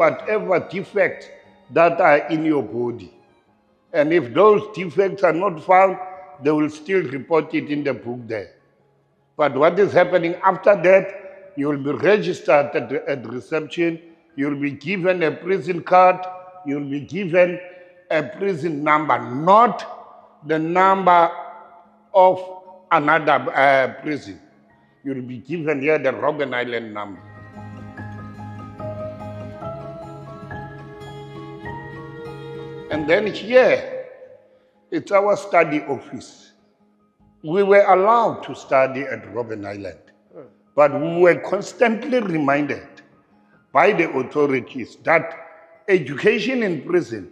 whatever defects that are in your body. And if those defects are not found, they will still report it in the book there. But what is happening after that, you will be registered at reception, you will be given a prison card, you will be given a prison number, not the number of another prison. You will be given here the Robben Island number. And then here, it's our study office. We were allowed to study at Robben Island, but we were constantly reminded by the authorities that education in prison,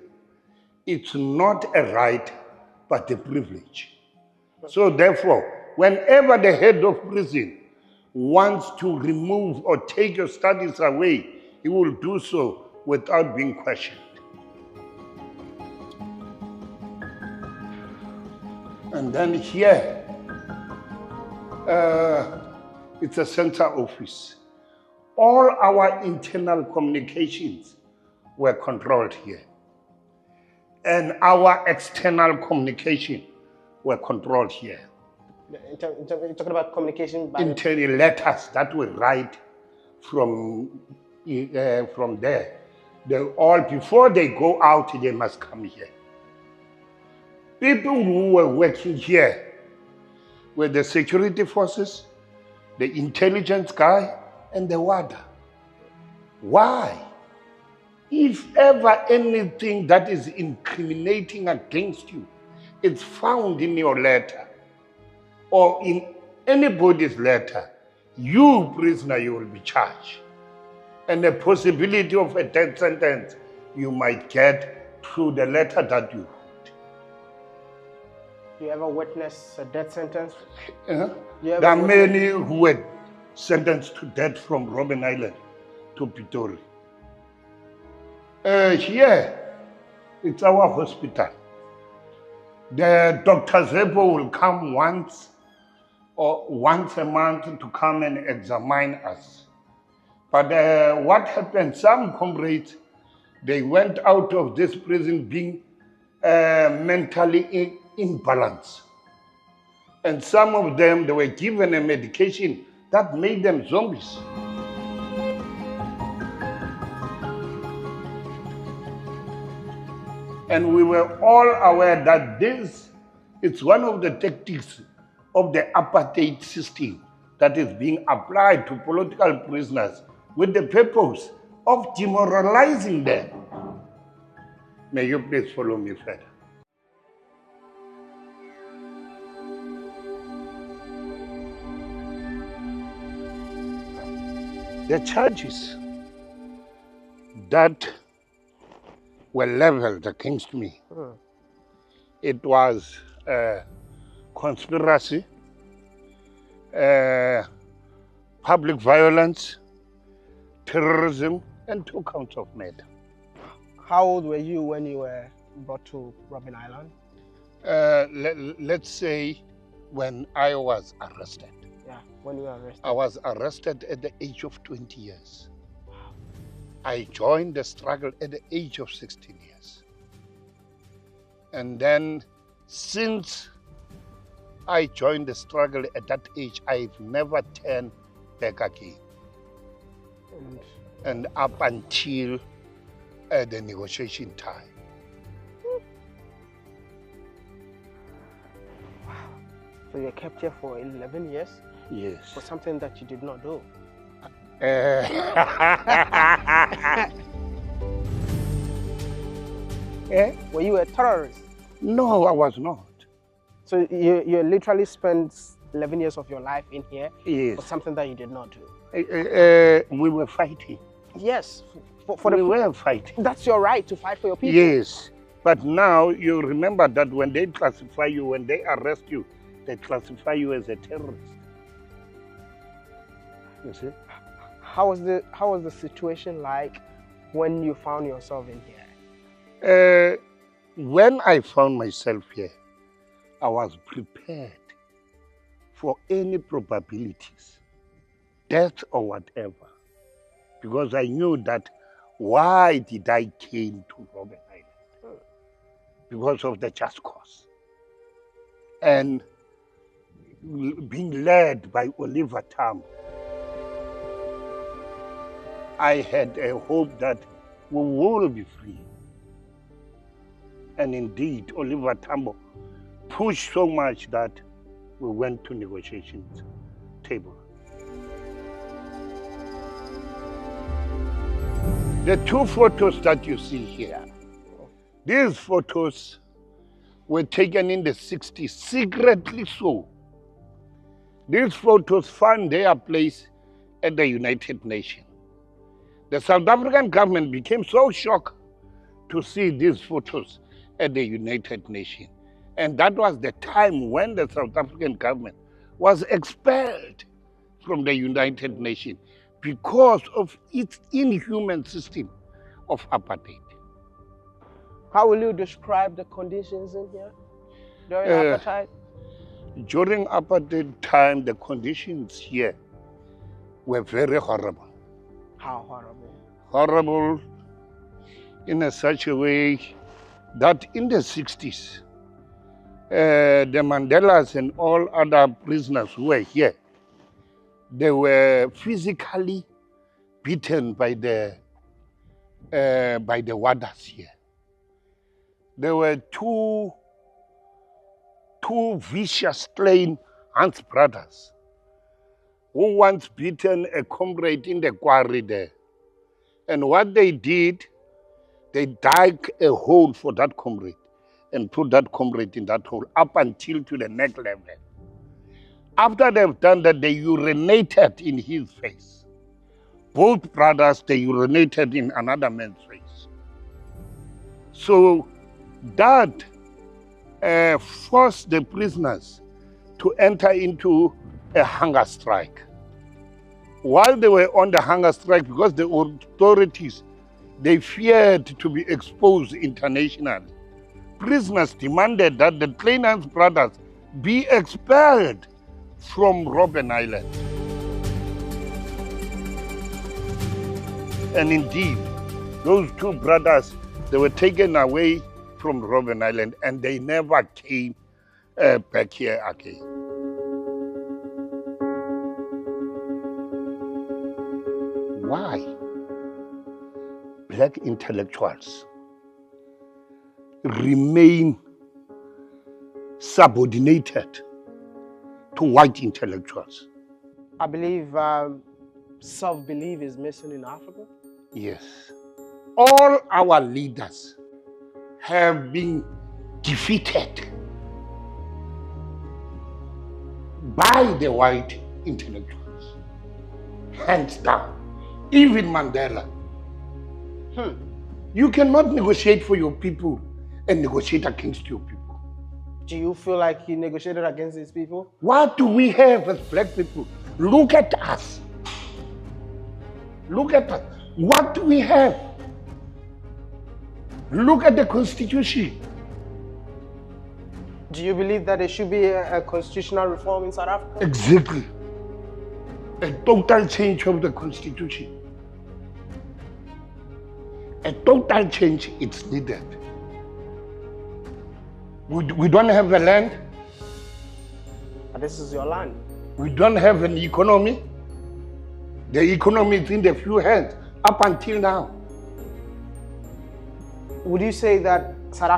it's not a right, but a privilege. So therefore, whenever the head of prison wants to remove or take your studies away, he will do so without being questioned. And then here, it's a center office. All our internal communications were controlled here. And our external communication were controlled here. You're talking about communication by internal letters that we write from there. They all, before they go out, they must come here. People who were working here were the security forces, the intelligence guy, and the warder. Why? If ever anything that is incriminating against you is found in your letter or in anybody's letter, you, prisoner, you will be charged. And the possibility of a death sentence you might get through the letter that you wrote. You ever witness a death sentence? There are many who were sentenced to death from Robben Island to Pretoria. Here, it's our hospital. The Dr. Zebo will come once a month to come and examine us. But what happened, some comrades, they went out of this prison being mentally imbalanced. And some of them, they were given a medication that made them zombies. And we were all aware that this is one of the tactics of the apartheid system that is being applied to political prisoners with the purpose of demoralizing them. May you please follow me further. The charges that were leveled against me, it was conspiracy, public violence, terrorism, and 2 counts of murder. How old were you when you were brought to Robben Island? Let's say when I was arrested. Yeah, when you were arrested. I was arrested at the age of 20 years. I joined the struggle at the age of 16 years. And then since I joined the struggle at that age, I've never turned back again. And up until the negotiation time. Wow. So you were kept here for 11 years? Yes. For something that you did not do? Were you a terrorist? No, I was not. So you literally spent 11 years of your life in here for something that you did not do? We were fighting. Yes. We were fighting. That's your right to fight for your people. Yes. But now you remember that when they classify you, when they arrest you, they classify you as a terrorist. You see? How was the situation like when you found yourself in here? When I found myself here, I was prepared for any probabilities, death or whatever, because I knew that Why did I came to Robben Island? Because of the just cause. And being led by Oliver Tambo, I had a hope that we will be free. And indeed, Oliver Tambo pushed so much that we went to negotiations table. The two photos that you see here, these photos were taken in the 60s, secretly so. These photos found their place at the United Nations. The South African government became so shocked to see these photos at the United Nations. And that was the time when the South African government was expelled from the United Nations because of its inhuman system of apartheid. How will you describe the conditions in here during apartheid? During apartheid time, the conditions here were very horrible. How horrible? Horrible in such a way that in the 60s, the Mandelas and all other prisoners who were here, they were physically beaten by the warders here. There were two vicious slain Hans brothers who once beaten a comrade in the quarry there. And what they did, they dug a hole for that comrade and put that comrade in that hole up until to the neck level. After they've done that, they urinated in his face. Both brothers, they urinated in another man's face. So that forced the prisoners to enter into a hunger strike. While they were on the hunger strike, because the authorities, they feared to be exposed internationally, prisoners demanded that the Kleinhans brothers be expelled from Robben Island. And indeed, those two brothers, they were taken away from Robben Island and they never came back here again. Why black intellectuals remain subordinated to white intellectuals? I believe self-belief is missing in Africa. Yes. All our leaders have been defeated by the white intellectuals, hands down. Even Mandela. You cannot negotiate for your people and negotiate against your people. Do you feel like he negotiated against his people? What do we have as black people? Look at us. Look at us. What do we have? Look at the Constitution. Do you believe that there should be a constitutional reform in South Africa? Exactly. A total change of the Constitution. A total change is needed. We don't have a land. And this is your land. We don't have an economy. The economy is in the few hands up until now. Would you say that South